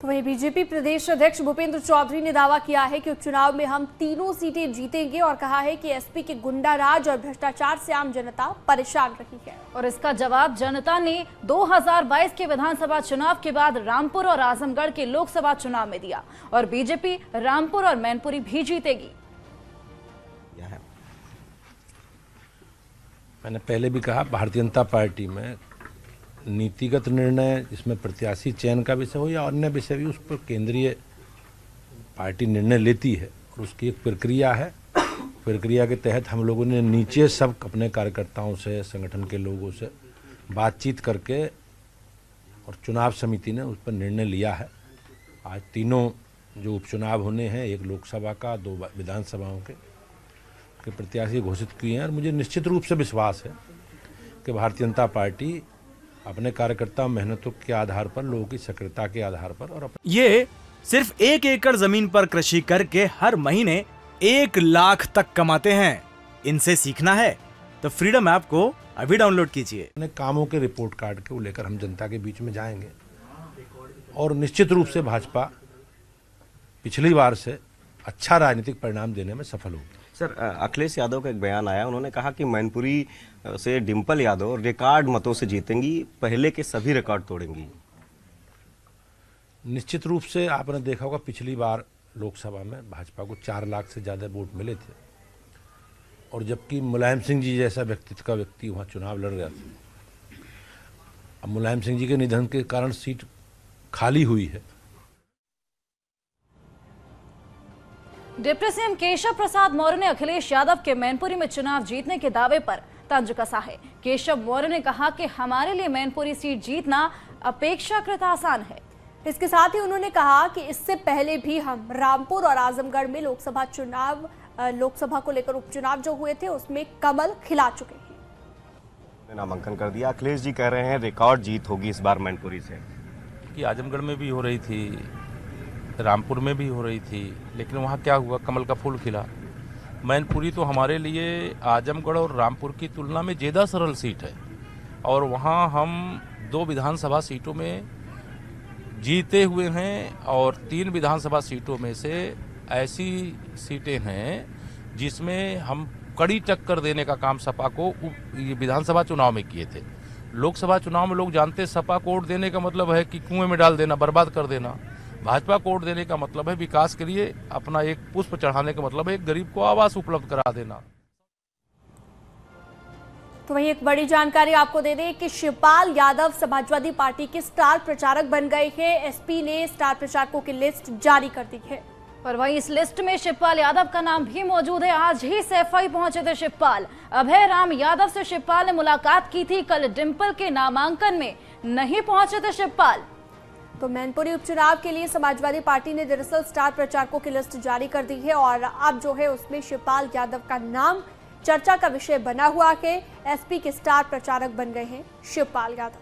तो वहीं बीजेपी प्रदेश अध्यक्ष भूपेंद्र चौधरी ने दावा किया है कि उपचुनाव में हम तीनों सीटें जीतेंगे और कहा है कि एसपी के गुंडाराज और भ्रष्टाचार से आम जनता परेशान रही है। और इसका जवाब जनता ने 2022 के विधानसभा चुनाव के बाद रामपुर और आजमगढ़ के लोकसभा चुनाव में दिया और बीजेपी रामपुर और मैनपुरी भी जीतेगी। मैंने पहले भी कहा, भारतीय जनता पार्टी में नीतिगत निर्णय, इसमें प्रत्याशी चयन का विषय हो या अन्य विषय भी, उस पर केंद्रीय पार्टी निर्णय लेती है और उसकी एक प्रक्रिया है। प्रक्रिया के तहत हम लोगों ने नीचे सब अपने कार्यकर्ताओं से, संगठन के लोगों से बातचीत करके और चुनाव समिति ने उस पर निर्णय लिया है। आज तीनों जो उपचुनाव होने हैं, एक लोकसभा का, 2 विधानसभाओं के प्रत्याशी घोषित किए हैं और मुझे निश्चित रूप से विश्वास है कि भारतीय जनता पार्टी अपने कार्यकर्ता मेहनतों के आधार पर, लोगों की सक्रियता के आधार पर और ये सिर्फ 1 एकड़ जमीन पर कृषि करके हर महीने 1 लाख तक कमाते हैं। इनसे सीखना है तो फ्रीडम ऐप को अभी डाउनलोड कीजिए। अपने कामों के रिपोर्ट कार्ड को लेकर हम जनता के बीच में जाएंगे और निश्चित रूप से भाजपा पिछली बार से अच्छा राजनीतिक परिणाम देने में सफल होगी। सर, अखिलेश यादव का एक बयान आया, उन्होंने कहा कि मैनपुरी से डिंपल यादव रिकॉर्ड मतों से जीतेंगी, पहले के सभी रिकॉर्ड तोड़ेंगी। निश्चित रूप से आपने देखा होगा, पिछली बार लोकसभा में भाजपा को 4 लाख से ज़्यादा वोट मिले थे और जबकि मुलायम सिंह जी जैसा व्यक्तित्व का व्यक्ति वहाँ चुनाव लड़ रहा था। अब मुलायम सिंह जी के निधन के कारण सीट खाली हुई है। डिप्टी सीएम केशव प्रसाद मौर्य ने अखिलेश यादव के मैनपुरी में चुनाव जीतने के दावे पर तंज कसा है। केशव मौर्य ने कहा कि हमारे लिए मैनपुरी सीट जीतना अपेक्षाकृत आसान है। इसके साथ ही उन्होंने कहा कि इससे पहले भी हम रामपुर और आजमगढ़ में लोकसभा को लेकर उपचुनाव जो हुए थे उसमें कमल खिला चुके हैं। नामांकन कर दिया। अखिलेश जी कह रहे हैं रिकॉर्ड जीत होगी इस बार मैनपुरी से। कि आजमगढ़ में भी हो रही थी, रामपुर में भी हो रही थी, लेकिन वहाँ क्या हुआ, कमल का फूल खिला। मैनपुरी तो हमारे लिए आजमगढ़ और रामपुर की तुलना में ज़्यादा सरल सीट है और वहाँ हम 2 विधानसभा सीटों में जीते हुए हैं और 3 विधानसभा सीटों में से ऐसी सीटें हैं जिसमें हम कड़ी टक्कर देने का काम सपा को विधानसभा चुनाव में किए थे। लोकसभा चुनाव में लोग जानते, सपा को वोट देने का मतलब है कि कुएं में डाल देना, बर्बाद कर देना। भाजपा को वोट देने का मतलब है विकास के लिए अपना एक पुष्प चढ़ाने का मतलब है एक गरीब को आवास उपलब्ध करा देना। तो वहीं एक बड़ी जानकारी आपको दे दें कि शिवपाल यादव समाजवादी पार्टी के स्टार प्रचारक बन गए हैं। एसपी ने स्टार प्रचारकों की लिस्ट जारी कर दी है। पर वहीं इस लिस्ट में शिवपाल यादव का नाम भी मौजूद है। आज ही सैफई पहुंचे थे शिवपाल। अभय राम यादव से शिवपाल ने मुलाकात की थी। कल डिंपल के नामांकन में नहीं पहुंचे थे शिवपाल। तो मैनपुरी उपचुनाव के लिए समाजवादी पार्टी ने दरअसल स्टार प्रचारकों की लिस्ट जारी कर दी है और अब जो है उसमें शिवपाल यादव का नाम चर्चा का विषय बना हुआ है। एसपी के स्टार प्रचारक बन गए हैं शिवपाल यादव।